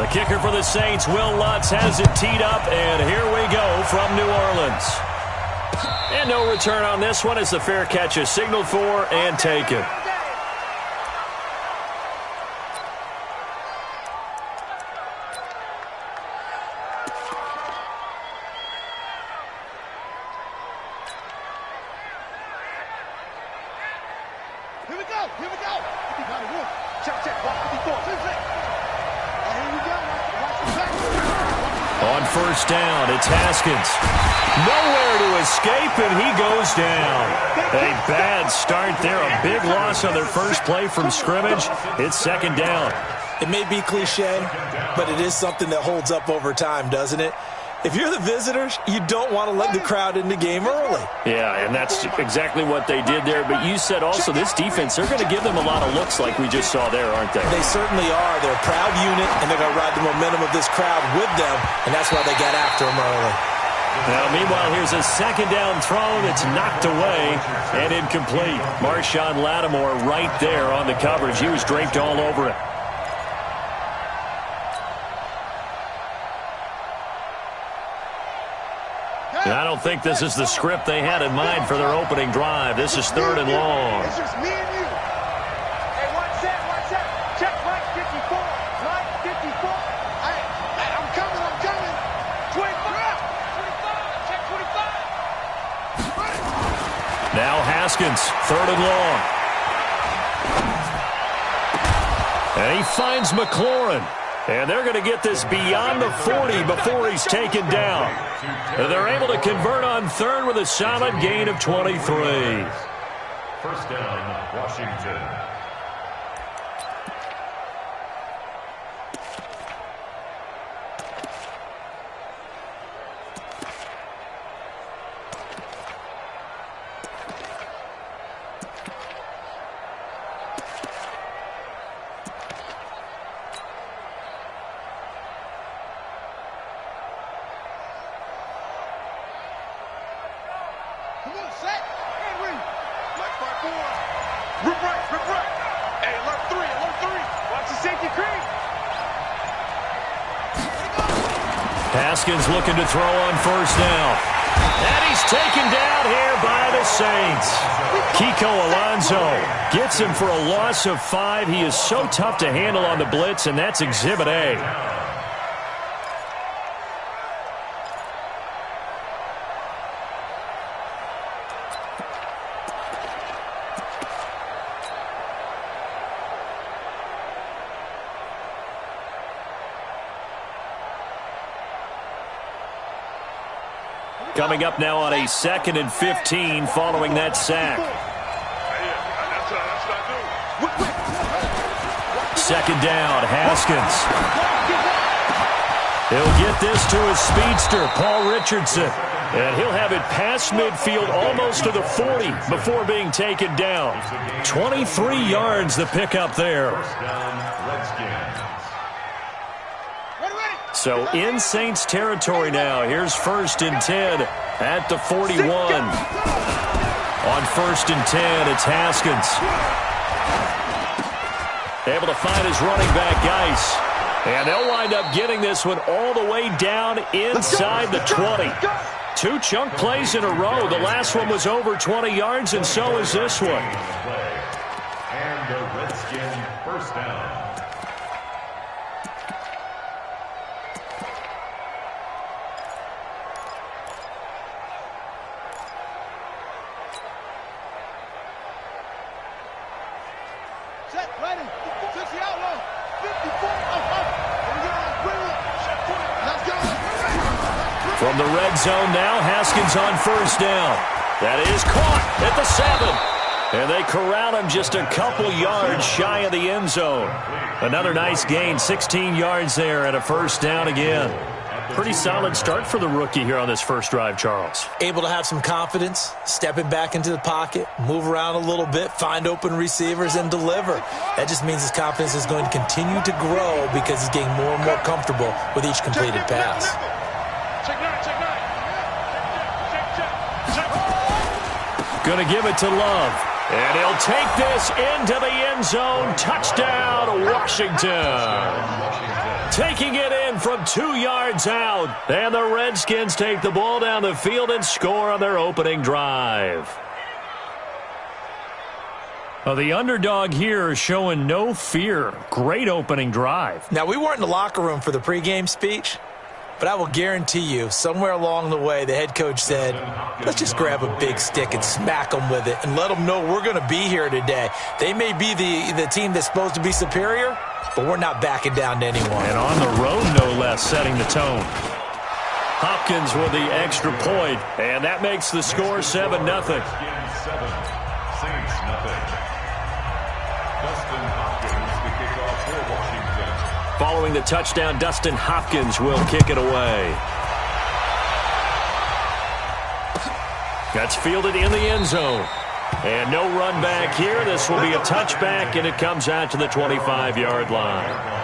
The kicker for the Saints, Will Lutz, has it teed up, and here we go from New Orleans. And no return on this one as the fair catch is signaled for and taken. Here we go. Check. Block 54. Here we go. Watch the back. On first down, it's Haskins. Nowhere to escape, and he goes down. A bad start there. A big loss on their first play from scrimmage. It's second down. It may be cliche, but it is something that holds up over time, doesn't it? If you're the visitors, you don't want to let the crowd in the game early. Yeah, and that's exactly what they did there. But you said also this defense, they're going to give them a lot of looks like we just saw there, aren't they? They certainly are. They're a proud unit, and they're going to ride the momentum of this crowd with them, and that's why they got after them early. Now, meanwhile, here's a second down throw that's knocked away and incomplete. Marshawn Lattimore right there on the coverage. He was draped all over it. And I don't think this is the script they had in mind for their opening drive. This is third and long. It's just me and you. Hey, one set. Check line 54. Line 54. I'm coming. 25. Check 25. Now Haskins, third and long. And he finds McLaurin. And they're going to get this beyond the 40 before he's taken down. And they're able to convert on third with a solid gain of 23. First down, Washington. Come on, set. And read. Left by 4. Rip right. Hey, alert 3. Watch the safety creep. Haskins looking to throw on first down. And he's taken down here by the Saints. Kiko Alonso gets him for a loss of 5. He is so tough to handle on the blitz, and that's Exhibit A. Coming up now on a 2nd and 15 following that sack. Second down, Haskins. He'll get this to his speedster, Paul Richardson. And he'll have it past midfield almost to the 40 before being taken down. 23 yards the pickup there. So in Saints territory now. Here's 1st and 10 at the 41. On 1st and 10, it's Haskins. Able to find his running back, Geis. And they'll wind up getting this one all the way down inside the 20. 2 chunk plays in a row. The last one was over 20 yards, and so is this one. And the Redskin first down. Set, ready. 60 outlaw. 54. Let's go. From the red zone now, Haskins on first down. That is caught at the 7. And they corral him just a couple yards shy of the end zone. Another nice gain, 16 yards there and a first down again. Pretty solid start for the rookie here on this first drive, Charles. Able to have some confidence, stepping back into the pocket, move around a little bit, find open receivers, and deliver. That just means his confidence is going to continue to grow because he's getting more and more comfortable with each completed pass. Check 9. Going to give it to Love. And he'll take this into the end zone. Touchdown, Washington. taking it in from 2 yards out. And the Redskins take the ball down the field and score on their opening drive. Well, the underdog here is showing no fear. Great opening drive. Now, we weren't in the locker room for the pregame speech, but I will guarantee you, somewhere along the way, the head coach said, let's just grab a big stick and smack them with it and let them know we're going to be here today. They may be the team that's supposed to be superior, but we're not backing down to anyone. And on the road, no less, setting the tone. Hopkins with the extra point, and that makes the score 7-0. Following the touchdown, Dustin Hopkins will kick it away. That's fielded in the end zone. And no run back here. This will be a touchback, and it comes out to the 25-yard line.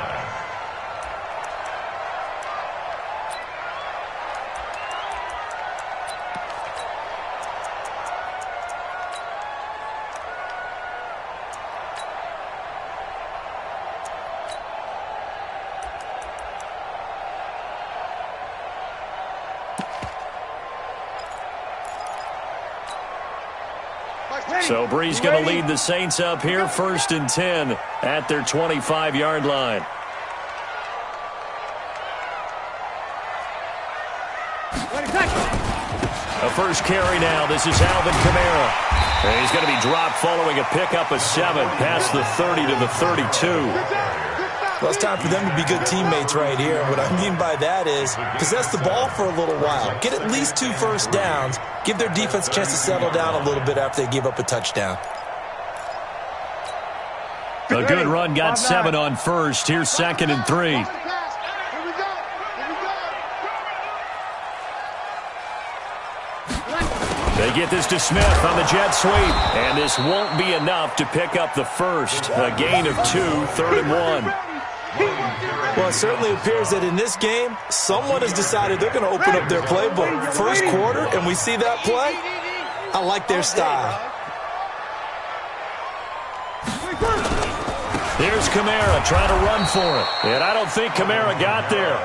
So Bree's going to lead the Saints up here, 1st and 10 at their 25-yard line. A first carry now. This is Alvin Kamara. And he's going to be dropped following a pickup of 7 past the 30 to the 32. Well, it's time for them to be good teammates right here. What I mean by that is possess the ball for a little while. Get at least 2 first downs. Give their defense a chance to settle down a little bit after they give up a touchdown. A good run, got 7 on first. Here's 2nd and 3. They get this to Smith on the jet sweep. And this won't be enough to pick up the first. A gain of 2, 3rd and 1. Well, it certainly appears that in this game, someone has decided they're going to open up their playbook. First quarter, and we see that play. I like their style. Here's Kamara trying to run for it. And I don't think Kamara got there.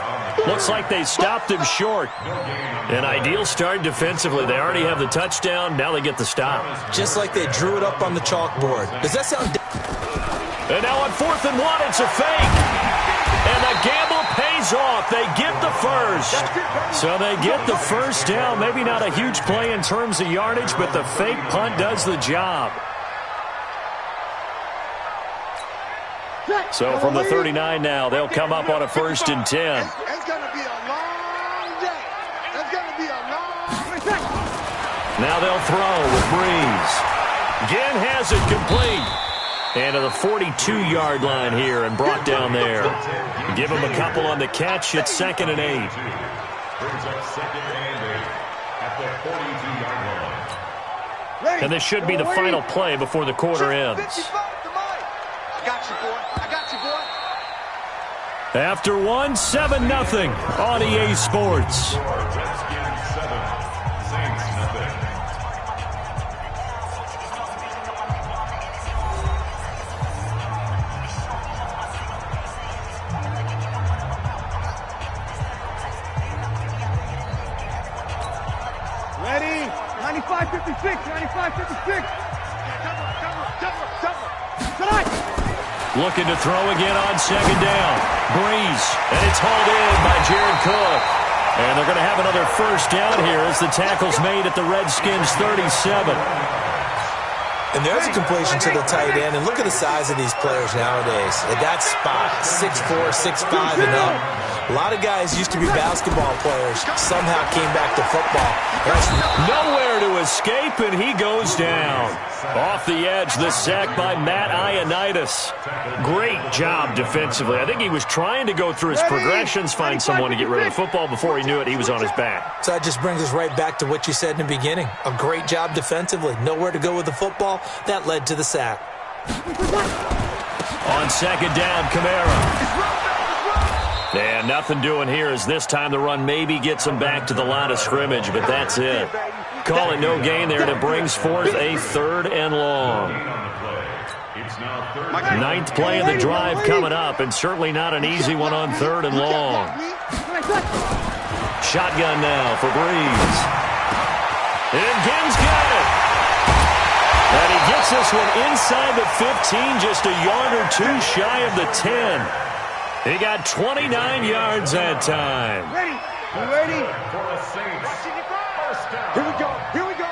Looks like they stopped him short. An ideal start defensively. They already have the touchdown. Now they get the stop. Just like they drew it up on the chalkboard. Does that sound... And now on 4th and 1, it's a fake. And the gamble pays off. They get the first. So they get the first down. Maybe not a huge play in terms of yardage, but the fake punt does the job. So from the 39 now, they'll come up on a 1st and 10. It's going to be a long day. It's going to be a long day. Now they'll throw with Breeze. Again has it complete. And to the 42-yard line here and brought down there. Give him a couple on the catch. It's 2nd and 8. Brings up 2nd and 8 at the 42-yard line. And this should be the final play before the quarter ends. I got you, boy. I got you, boy. After 1, 7-0 on EA Sports. Redskins 7, Saints 0. Ready? 95-56. 95-56. Tonight. Looking to throw again on 2nd down. Breeze. And it's hauled in by Jared Cook. And they're going to have another first down here as the tackle's made at the Redskins 37. And there's a completion to the tight end. And look at the size of these players nowadays. At that spot, 6'4", 6'5", and up. A lot of guys used to be basketball players. Somehow came back to football. That's nowhere to escape, and he goes down. Off the edge, the sack by Matt Ioannidis. Great job defensively. I think he was trying to go through his progressions, find someone to get rid of the football. Before he knew it, he was on his back. So that just brings us right back to what you said in the beginning. A great job defensively. Nowhere to go with the football. That led to the sack. On 2nd down, Kamara. And nothing doing here as this time the run maybe gets him back to the line of scrimmage, but that's it. Call it no gain there, and it brings forth a 3rd and long. On the play, it It's now third. Ninth play of the drive coming up, and certainly not an easy one on 3rd and long. Shotgun now for Breeze. And Ginn's got it. And he gets this one inside the 15, just a yard or two shy of the 10. He got 29 yards that time. Ready? You ready? Here we go. Here we go.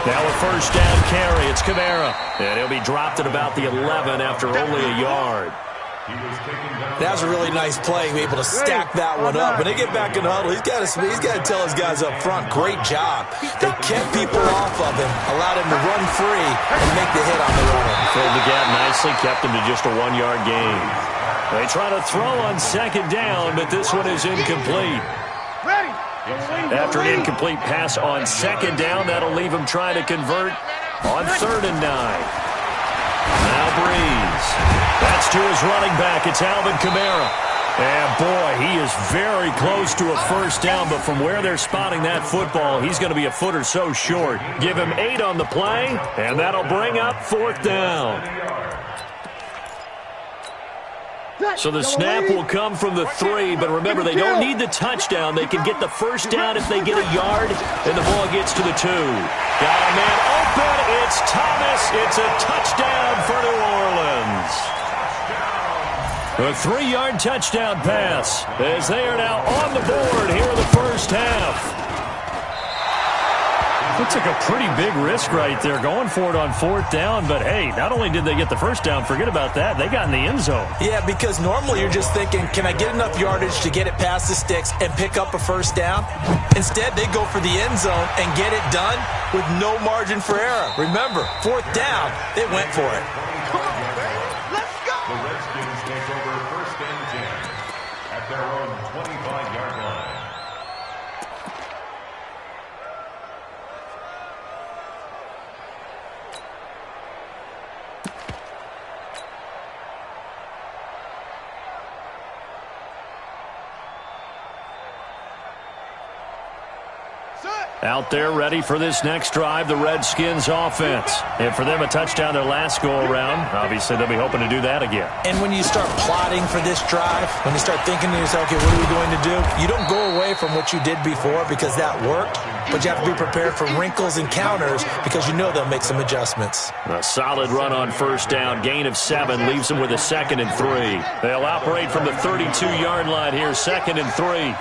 Now a first down carry. It's Kamara. And he'll be dropped at about the 11 after only a yard. That was a really nice play, be able to stack that one up. When they get back in the huddle, he's got to tell his guys up front, great job. They kept people off of him, allowed him to run free and make the hit on the runner. Filled the gap nicely, kept him to just a 1-yard gain. They try to throw on 2nd down, but this one is incomplete. After an incomplete pass on 2nd down, that'll leave him trying to convert on 3rd and 9. Now Breeze. That's to his running back. It's Alvin Kamara. And, boy, he is very close to a first down, but from where they're spotting that football, he's going to be a foot or so short. Give him 8 on the play, and that'll bring up 4th down. So the snap will come from the 3, but remember, they don't need the touchdown. They can get the first down if they get a yard, and the ball gets to the 2. Got a man open. It's Thomas. It's a touchdown for New Orleans. A 3-yard touchdown pass as they are now on the board here in the first half. Looks like a pretty big risk right there, going for it on 4th down. But, hey, not only did they get the first down, forget about that, they got in the end zone. Yeah, because normally you're just thinking, can I get enough yardage to get it past the sticks and pick up a first down? Instead, they go for the end zone and get it done with no margin for error. Remember, 4th down, they went for it. Come on, man. Let's go. The Redskins take over 1st and 10 at their own 25-yard line. Out there ready for this next drive, the Redskins offense. And for them, a touchdown their last go-around. Obviously, they'll be hoping to do that again. And when you start plotting for this drive, when you start thinking to yourself, okay, what are we going to do? You don't go away from what you did before because that worked, but you have to be prepared for wrinkles and counters because you know they'll make some adjustments. A solid run on first down. Gain of 7 leaves them with a 2nd and 3. They'll operate from the 32-yard line here, 2nd and 3.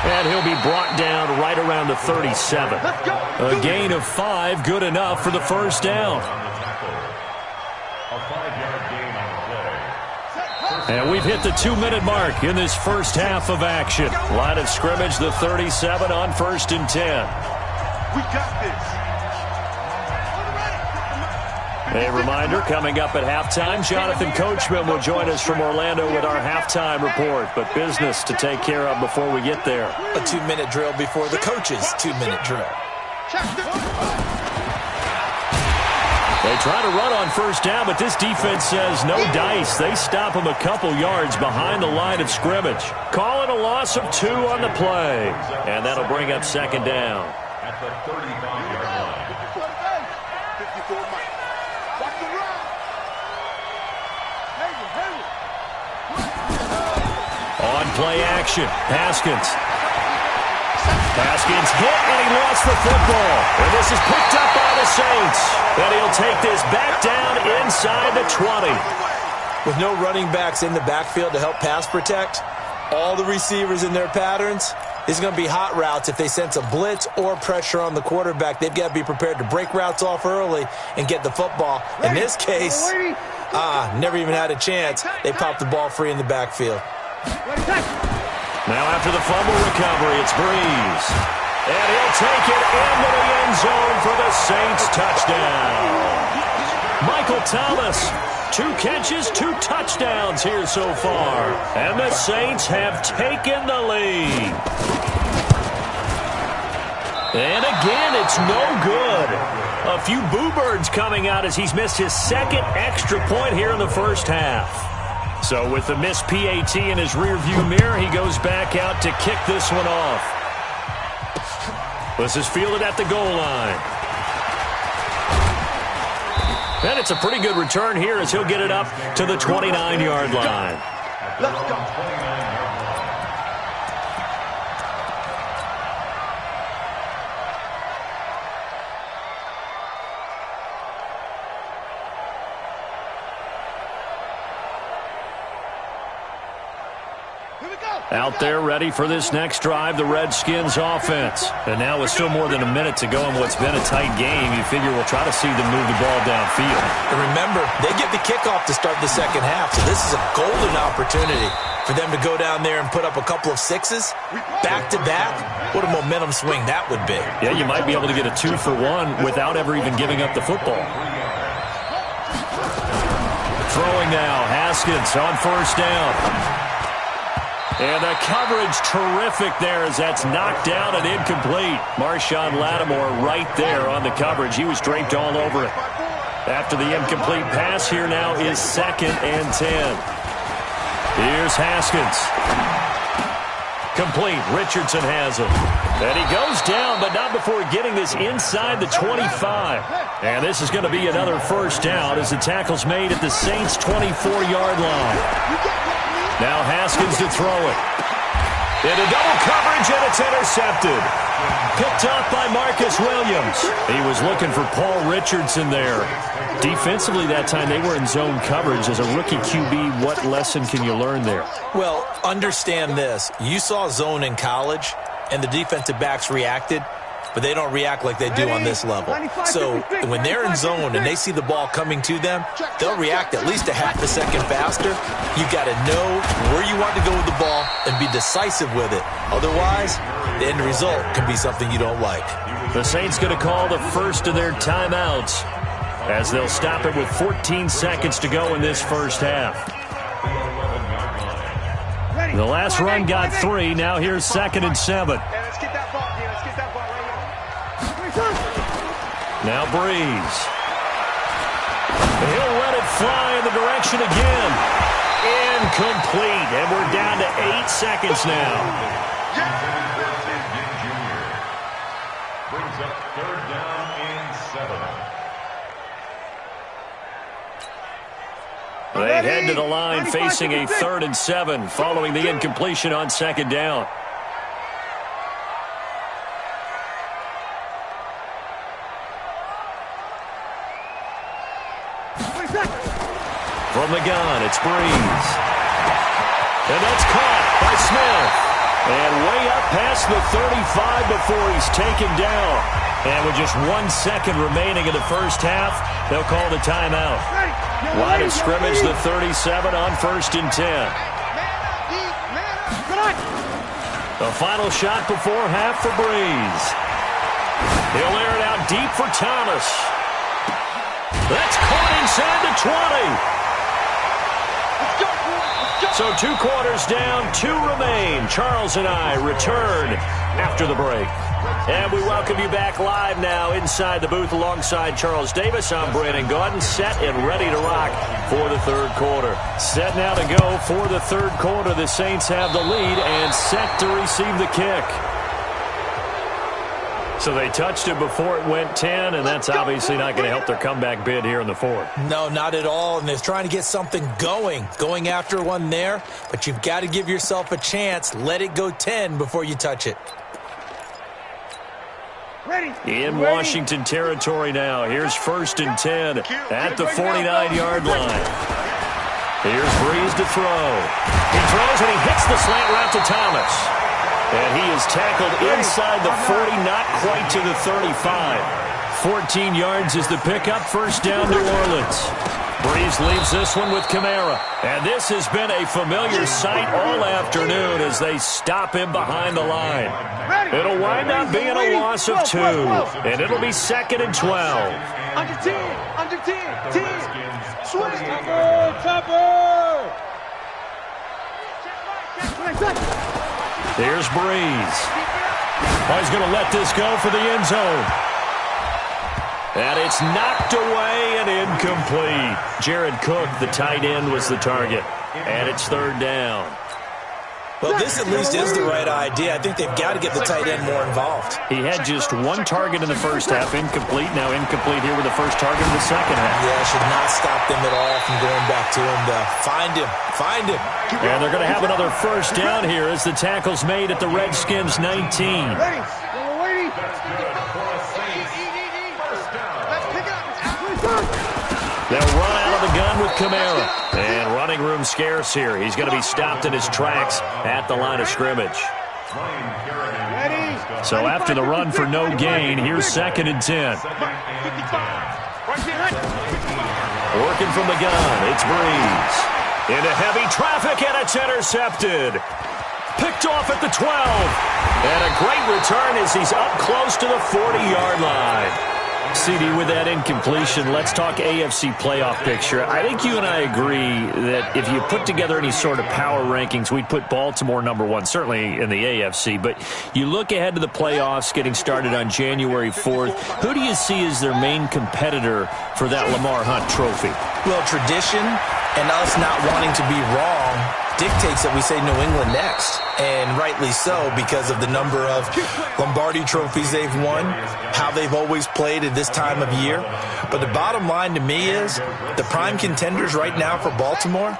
And he'll be brought down right around the 37. A gain of 5, good enough for the first down. A 5-yard gain on the play. And we've hit the 2-minute mark in this first half of action. Line of scrimmage, the 37 on 1st and 10. We got this. A reminder, coming up at halftime, Jonathan Coachman will join us from Orlando with our halftime report. But business to take care of before we get there. A 2-minute drill before the coach's 2-minute drill. They try to run on first down, but this defense says no dice. They stop them a couple yards behind the line of scrimmage. Calling a loss of 2 on the play. And that'll bring up 2nd down. At the 35-yard line. On play action, Haskins. Haskins hit, and he lost the football. And this is picked up by the Saints. And he'll take this back down inside the 20. With no running backs in the backfield to help pass protect, all the receivers in their patterns, it's going to be hot routes. If they sense a blitz or pressure on the quarterback, they've got to be prepared to break routes off early and get the football. In this case, never even had a chance. They popped the ball free in the backfield. Now after the fumble recovery, it's Breeze. And he'll take it into the end zone for the Saints touchdown. Michael Thomas, 2 catches, 2 touchdowns here so far. And the Saints have taken the lead. And again, it's no good. A few boo birds coming out as he's missed his 2nd extra point here in the first half. So with the missed PAT in his rearview mirror, he goes back out to kick this one off. This is fielded at the goal line. And it's a pretty good return here as he'll get it up to the 29-yard line. Let's go. Out there ready for this next drive, the Redskins offense. And now with still more than a minute to go in what's been a tight game, you figure we'll try to see them move the ball downfield. And remember, they get the kickoff to start the second half, so this is a golden opportunity for them to go down there and put up a couple of sixes back-to-back. What a momentum swing that would be. Yeah, you might be able to get a 2-for-1 without ever even giving up the football. Throwing now, Haskins on first down. And the coverage terrific there as that's knocked down and incomplete. Marshawn Lattimore right there on the coverage. He was draped all over it. After the incomplete pass, here now is 2nd and 10. Here's Haskins. Complete. Richardson has it. And he goes down, but not before getting this inside the 25. And this is going to be another first down as the tackle's made at the Saints' 24-yard line. Now Haskins to throw it. Into double coverage, and it's intercepted. Picked off by Marcus Williams. He was looking for Paul Richardson there. Defensively that time, they were in zone coverage. As a rookie QB, what lesson can you learn there? Well, understand this. You saw zone in college, and the defensive backs reacted, but they don't react like they do on this level. So when they're in zone and they see the ball coming to them, they'll react at least a half a second faster. You've got to know where you want to go with the ball and be decisive with it. Otherwise, the end result can be something you don't like. The Saints going to call the first of their timeouts as they'll stop it with 14 seconds to go in this first half. The last run got 3. Now here's 2nd and 7. Now Breeze. He'll let it fly in the direction again. Incomplete. And we're down to 8 seconds now. Brings up 3rd down and 7. They head to the line facing a 3rd and 7 following the incompletion on 2nd down. From the gun, it's Breeze. And that's caught by Smith. And way up past the 35 before he's taken down. And with just 1 second remaining in the first half, they'll call the timeout. Line of scrimmage, the 37 on 1st and 10. The final shot before half for Breeze. He'll air it out deep for Thomas. That's caught inside the 20. So 2 quarters down, 2 remain. Charles and I return after the break. And we welcome you back live now inside the booth alongside Charles Davis. I'm Brandon Gaudin, set and ready to rock for the 3rd quarter. Set now to go for the 3rd quarter. The Saints have the lead and set to receive the kick. So they touched it before it went 10, and that's obviously not going to help their comeback bid here in the 4th. No, not at all, and they're trying to get something going after one there, but you've got to give yourself a chance. Let it go 10 before you touch it. In Washington territory now. Here's 1st and 10 at the 49-yard line. Here's Breeze to throw. He throws, and he hits the slant route to Thomas. And he is tackled inside the 40, not quite to the 35. 14 yards is the pickup. First down, New Orleans. Breeze leaves this one with Kamara. And this has been a familiar sight all afternoon as they stop him behind the line. It'll wind up being a loss of 2. And it'll be 2nd and 12. Under 10, 10. Swing. Chopper. Here's Breeze. Oh, he's going to let this go for the end zone. And it's knocked away and incomplete. Jared Cook, the tight end, was the target. And it's 3rd down. Well, this at least is the right idea. I think they've got to get the tight end more involved. He had just one target in the first half, incomplete. Now incomplete here with the first target in the second half. Yeah, should not stop them at all from going back to him, though. Find him. Find him. And they're going to have another first down here as the tackle's made at the Redskins' 19. They'll run out of the gun with Kamara. And running room scarce here. He's going to be stopped in his tracks at the line of scrimmage. So after the run for no gain, here's 2nd and 10. Working from the gun, it's Breeze. Into heavy traffic, and it's intercepted. Picked off at the 12. And a great return as he's up close to the 40-yard line. CD, with that incompletion, let's talk AFC playoff picture. I think you and I agree that if you put together any sort of power rankings, we'd put Baltimore #1, certainly in the AFC. But you look ahead to the playoffs getting started on January 4th. Who do you see as their main competitor for that Lamar Hunt trophy? Well, tradition and us not wanting to be wrong dictates that we say New England next, and rightly so because of the number of Lombardi trophies they've won, how they've always played at this time of year. But the bottom line to me is the prime contenders right now for Baltimore,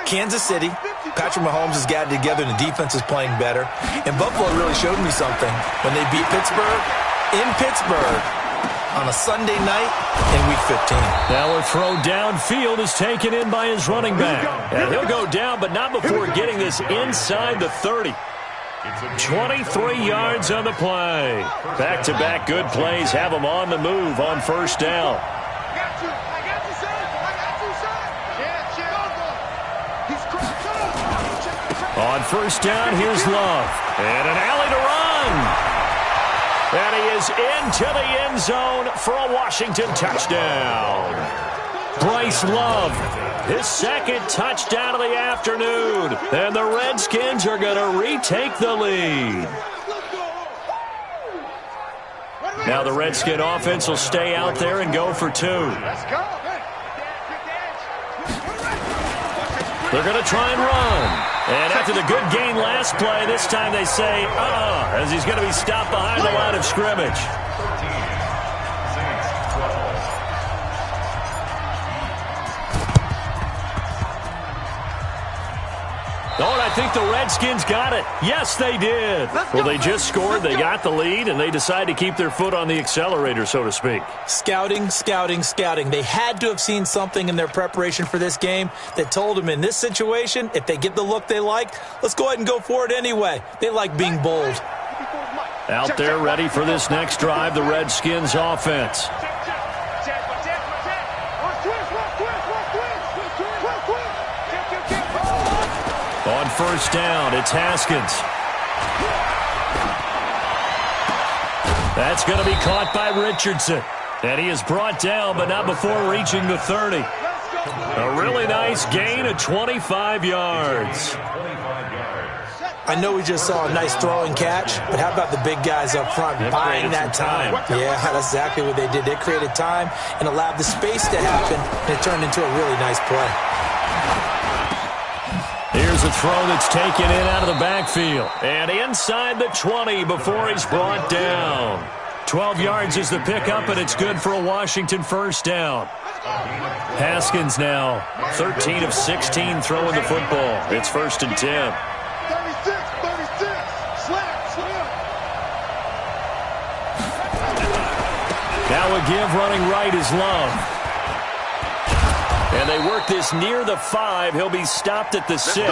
Kansas City. Patrick Mahomes has gotten together and the defense is playing better. And Buffalo really showed me something when they beat Pittsburgh in Pittsburgh on a Sunday night in Week 15. Now a throw downfield is taken in by his running back. And he'll go down, but not before getting this inside the 30. 23 yards on the play. Back-to-back good plays have him on the move on first down. On first down, here's Love. And an alley to run. And he is into the end zone for a Washington touchdown. Bryce Love, his 2nd touchdown of the afternoon. And the Redskins are going to retake the lead. Now the Redskin offense will stay out there and go for 2. They're going to try and run. And after the good gain last play, this time they say, as he's going to be stopped behind the line of scrimmage. Oh, and I think the Redskins got it. Yes, they did. Well, they just scored, they got the lead, and they decide to keep their foot on the accelerator, so to speak. Scouting, scouting, scouting. They had to have seen something in their preparation for this game that told them in this situation, if they get the look they like, let's go ahead and go for it anyway. They like being bold. Out there ready for this next drive, the Redskins offense. On first down, it's Haskins. That's going to be caught by Richardson. And he is brought down, but not before reaching the 30. A really nice gain of 25 yards. I know we just saw a nice throwing catch, but how about the big guys up front buying that time? Yeah, that's exactly what they did. They created time and allowed the space to happen, and it turned into a really nice play. Here's a throw that's taken in out of the backfield. And inside the 20 before he's brought down. 12 yards is the pickup, and it's good for a Washington first down. Haskins now 13 of 16 throwing the football. It's 1st and 10. 36, slam. Now a give running right is Love. And they work this near the 5. He'll be stopped at the 6.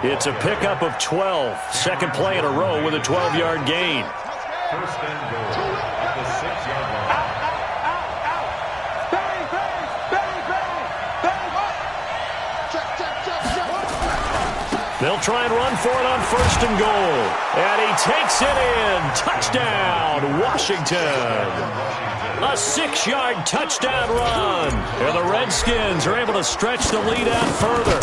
It's a pickup of 12. Second play in a row with a 12-yard gain. 1st and goal at the 6-yard line. They'll try and run for it on 1st and goal. And he takes it in. Touchdown, Washington. A 6-yard touchdown run. And the Redskins are able to stretch the lead out further.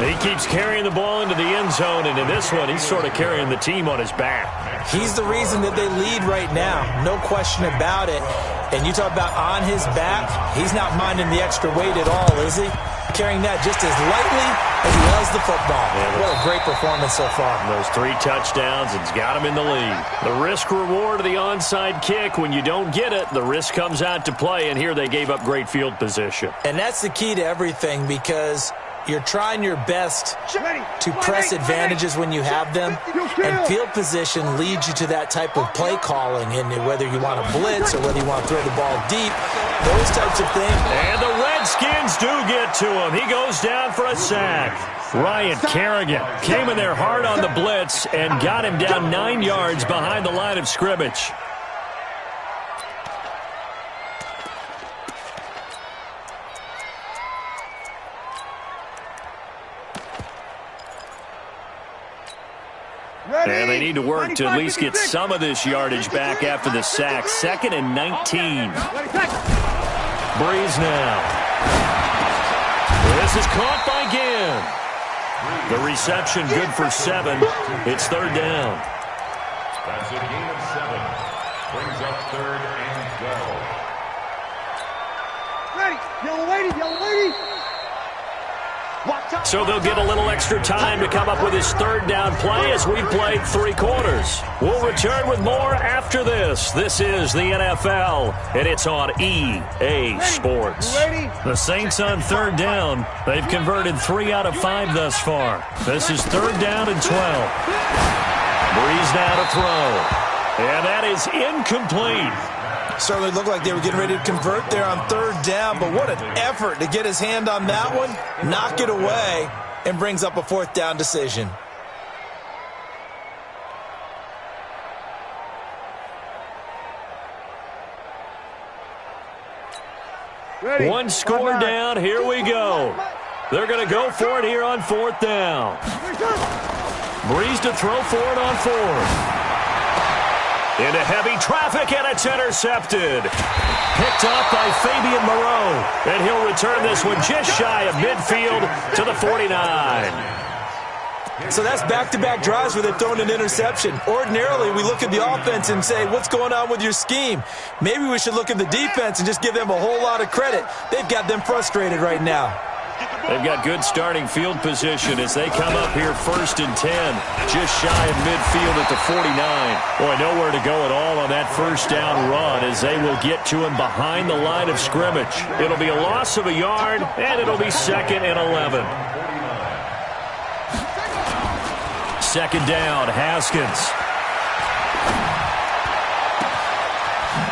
He keeps carrying the ball into the end zone, and in this one, he's sort of carrying the team on his back. He's the reason that they lead right now. No question about it. And you talk about on his back, he's not minding the extra weight at all, is he? carrying that just as lightly as he does the football. Yeah, what a great performance so far. Those 3 touchdowns, it's got him in the lead. The risk-reward of the onside kick, when you don't get it, the risk comes out to play, and here they gave up great field position. And that's the key to everything, because you're trying your best to press advantages when you have them, and field position leads you to that type of play calling, and whether you want to blitz or whether you want to throw the ball deep, those types of things. And the Redskins do get to him. He goes down for a sack. Ryan Kerrigan came in there hard on the blitz and got him down 9 yards behind the line of scrimmage. And they need to work to at least get some of this yardage back after the sack. 2nd and 19. Breeze now. This is caught by Ginn. The reception good for 7. It's 3rd down. That's a gain of 7. Brings up 3rd and go. Ready, young lady, young lady. So they'll get a little extra time to come up with his 3rd down play as we played 3 quarters. We'll return with more after this. This is the NFL, and it's on EA Sports. The Saints on 3rd down. They've converted 3 out of 5 thus far. This is 3rd down and 12. Breeze now to throw. And that is incomplete. Certainly looked like they were getting ready to convert there on 3rd down, but what an effort to get his hand on that one, knock it away, and brings up a 4th down decision. Ready. One score down, here we go. They're going to go for it here on 4th down. Breeze to throw for it on 4th. Into heavy traffic, and it's intercepted. Picked off by Fabian Moreau. And he'll return this one just shy of midfield to the 49. So that's back-to-back drives where they've thrown an interception. Ordinarily, we look at the offense and say, what's going on with your scheme? Maybe we should look at the defense and just give them a whole lot of credit. They've got them frustrated right now. They've got good starting field position as they come up here 1st and 10, just shy of midfield at the 49. Boy, nowhere to go at all on that 1st down run as they will get to him behind the line of scrimmage. It'll be a loss of a yard, and it'll be 2nd and 11. 2nd down, Haskins.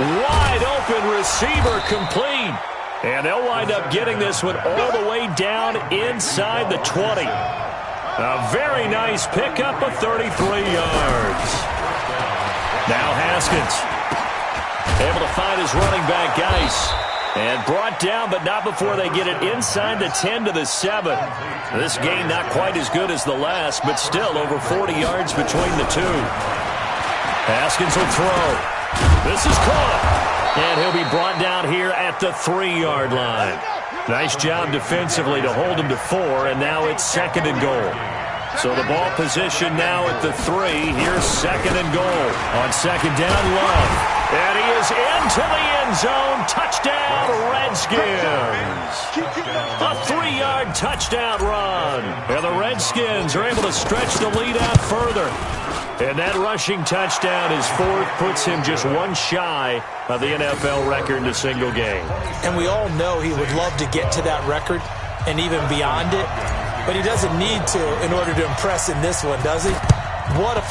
Wide open receiver complete. And they'll wind up getting this one all the way down inside the 20. A very nice pickup of 33 yards. Now Haskins able to find his running back, Geis. And brought down, but not before they get it inside the 10 to the 7. This gain not quite as good as the last, but still over 40 yards between the two. Haskins will throw. This is caught. And he'll be brought down here at the 3-yard line. Nice job defensively to hold him to 4, and now it's 2nd and goal. So the ball position now at the 3. Here's 2nd and goal. On 2nd down, Love. And he is into the end zone. Touchdown, Redskins. A 3-yard touchdown run. And the Redskins are able to stretch the lead out further. And that rushing touchdown is 4th, puts him just one shy of the NFL record in a single game. And we all know he would love to get to that record and even beyond it, but he doesn't need to in order to impress in this one, does he? What a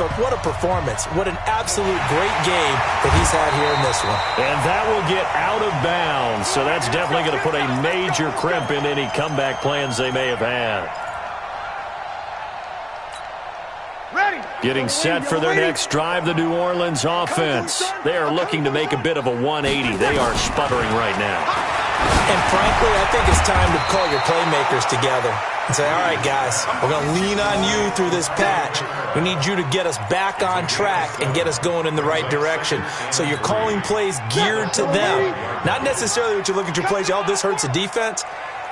performance. What an absolute great game that he's had here in this one. And that will get out of bounds, so that's definitely going to put a major crimp in any comeback plans they may have had. Getting set for their next drive, the New Orleans offense. They are looking to make a bit of a 180. They are sputtering right now. And frankly, I think it's time to call your playmakers together and say, all right, guys, we're going to lean on you through this patch. We need you to get us back on track and get us going in the right direction. So you're calling plays geared to them. Not necessarily what you look at your plays, oh, this hurts the defense.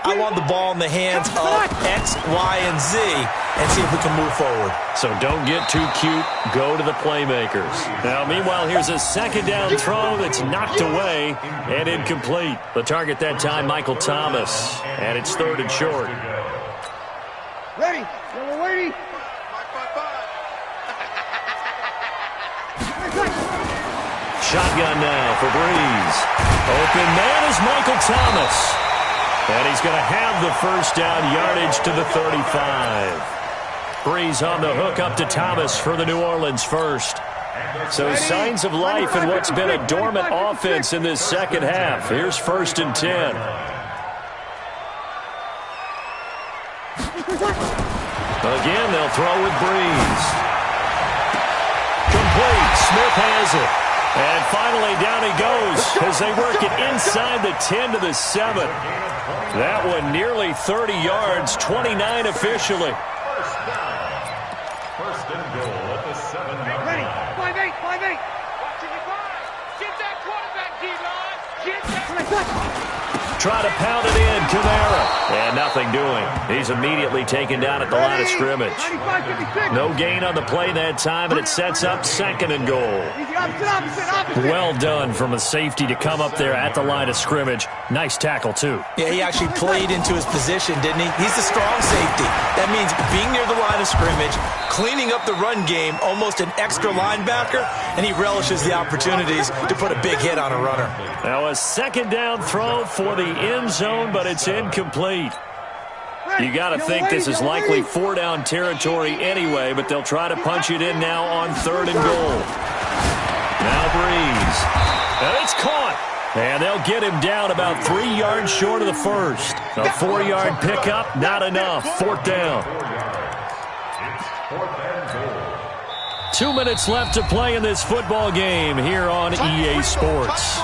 I want the ball in the hands of X, Y, and Z and see if we can move forward. So don't get too cute. Go to the playmakers. Now, meanwhile, here's a second down throw that's knocked away and incomplete. The target that time, Michael Thomas. And it's 3rd and short. Ready. We're waiting. Shotgun now for Breeze. Open man is Michael Thomas. And he's going to have the first down, yardage to the 35. Breeze on the hook up to Thomas for the New Orleans first. So signs of life in what's been a dormant offense in this second half. Here's 1st and 10. Again, they'll throw with Breeze. Complete. Smith has it. And finally, down he goes as they work it inside the 10 to the 7. That one nearly 30 yards, 29 officially. First down. First and goal at the 7-yard Ready. line. 5-8. Watching your five. Get that quarterback, D-line. Get that. Try to pound it in, Kamara. And nothing doing. He's immediately taken down at the line of scrimmage. 95-56. No gain on the play that time, and it sets up 2nd and goal. Opposite. Well done from a safety to come up there at the line of scrimmage. Nice tackle, too. Yeah, he actually played into his position, didn't he? He's the strong safety. That means being near the line of scrimmage, cleaning up the run game, almost an extra linebacker, and he relishes the opportunities to put a big hit on a runner. Now a second down throw for the end zone, but it's incomplete. You got to think this is likely 4-down territory anyway, but they'll try to punch it in now on 3rd and goal. Now Breeze. And it's caught. And they'll get him down about 3 yards short of the first. A 4-yard pickup, not enough. 4th down. It's 4th and goal. 2 minutes left to play in this football game here on EA Sports.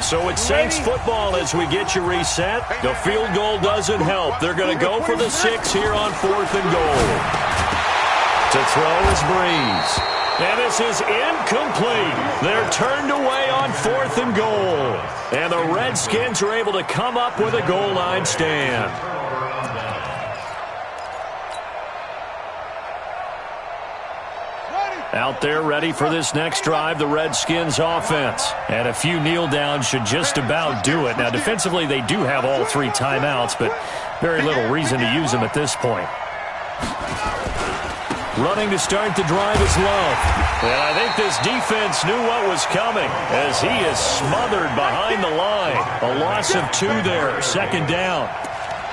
So it's Saints football as we get you reset. The field goal doesn't help. They're going to go for the 6 here on 4th and goal. To throw is Breeze. And this is incomplete. They're turned away on 4th and goal. And the Redskins are able to come up with a goal line stand. Out there ready for this next drive, the Redskins offense. And a few kneel downs should just about do it. Now, defensively, they do have all 3 timeouts, but very little reason to use them at this point. Running to start the drive is Love. And I think this defense knew what was coming as he is smothered behind the line. A loss of 2 there, 2nd down.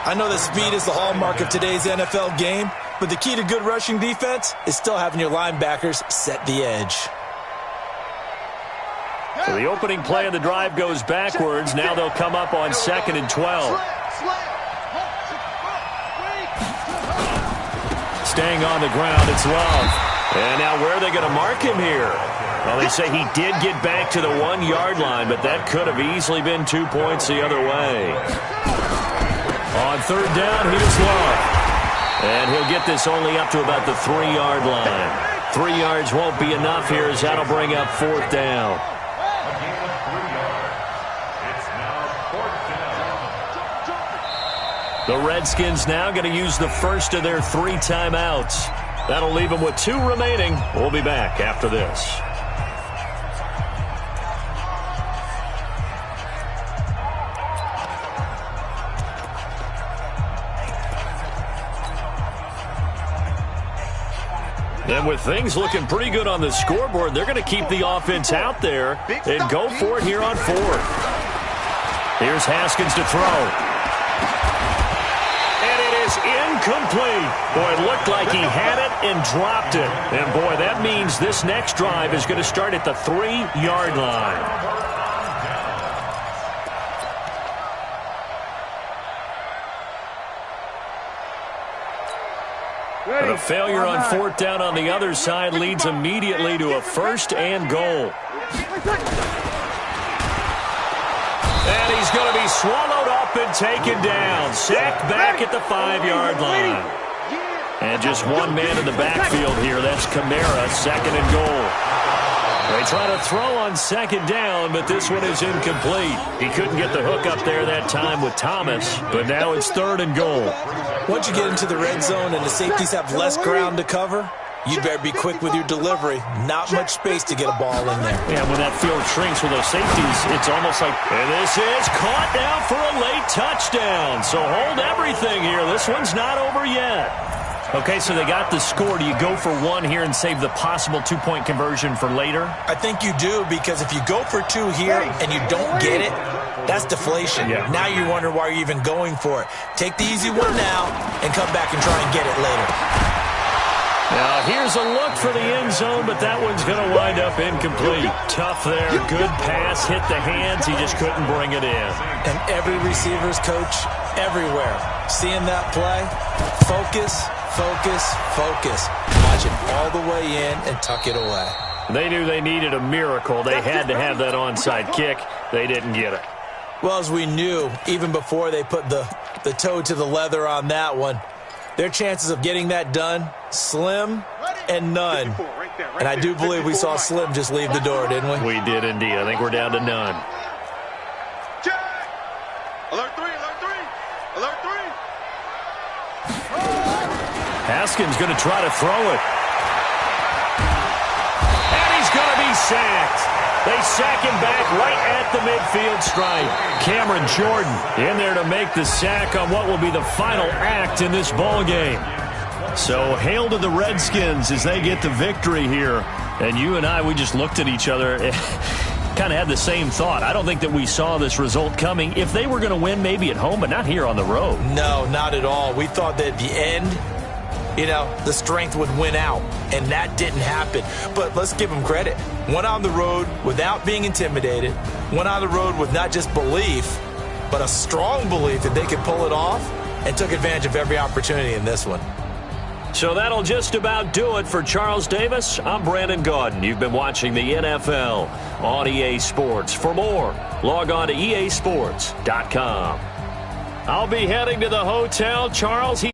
I know that speed is the hallmark of today's NFL game, but the key to good rushing defense is still having your linebackers set the edge. So the opening play of the drive goes backwards. Now they'll come up on 2nd and 12. Staying on the ground, it's Love. And now where are they going to mark him here? Well, they say he did get back to the 1-yard line, but that could have easily been 2 points the other way. On 3rd down, here's Love. And he'll get this only up to about the 3-yard line. 3 yards won't be enough here as that'll bring up 4th down. A gain of 3 yards. It's now 4th down. The Redskins now going to use the first of their 3 timeouts. That'll leave them with 2 remaining. We'll be back after this. And with things looking pretty good on the scoreboard, they're going to keep the offense out there and go for it here on 4th. Here's Haskins to throw. And it is incomplete. Boy, it looked like he had it and dropped it. And boy, that means this next drive is going to start at the 3-yard line. And a failure on 4th down on the other side leads immediately to a 1st and goal. And he's going to be swallowed up and taken down. Sacked back at the 5-yard line. And just one man in the backfield here. That's Kamara, 2nd and goal. They try to throw on 2nd down, but this one is incomplete. He couldn't get the hook up there that time with Thomas, but now it's 3rd and goal. Once you get into the red zone and the safeties have less ground to cover, you better be quick with your delivery. Not much space to get a ball in there. Yeah, when that field shrinks with those safeties, it's almost like, and this is caught now for a late touchdown. So hold everything here. This one's not over yet. Okay, so they got the score. Do you go for 1 here and save the possible 2-point conversion for later? I think you do, because if you go for 2 here and you don't get it, that's deflation. Yeah. Now you wonder why you're even going for it. Take the easy one now and come back and try and get it later. Now, here's a look for the end zone, but that one's going to wind up incomplete. Tough there. Good pass. Hit the hands. He just couldn't bring it in. And every receiver's coach everywhere, seeing that play, focus, focus, focus. Watch it all the way in and tuck it away. They knew they needed a miracle. They had to have that onside kick. They didn't get it. Well, as we knew, even before they put the toe to the leather on that one, their chances of getting that done, slim and none. And I do believe we saw Slim just leave the door, didn't we? We did indeed. I think we're down to none. Check! Alert 3, alert 3! Alert 3! Haskins going to try to throw it. And he's going to be sacked. They sack him back right at the midfield stripe. Cameron Jordan in there to make the sack on what will be the final act in this ball game. So hail to the Redskins as they get the victory here. And you and I, we just looked at each other, kind of had the same thought. I don't think that we saw this result coming. If they were going to win, maybe at home, but not here on the road. No, not at all. We thought that at the end, the strength would win out, and that didn't happen. But let's give them credit. Went on the road without being intimidated. Went on the road with not just belief, but a strong belief that they could pull it off, and took advantage of every opportunity in this one. So that'll just about do it for Charles Davis. I'm Brandon Gaudin. You've been watching the NFL on EA Sports. For more, log on to easports.com. I'll be heading to the hotel. Charles,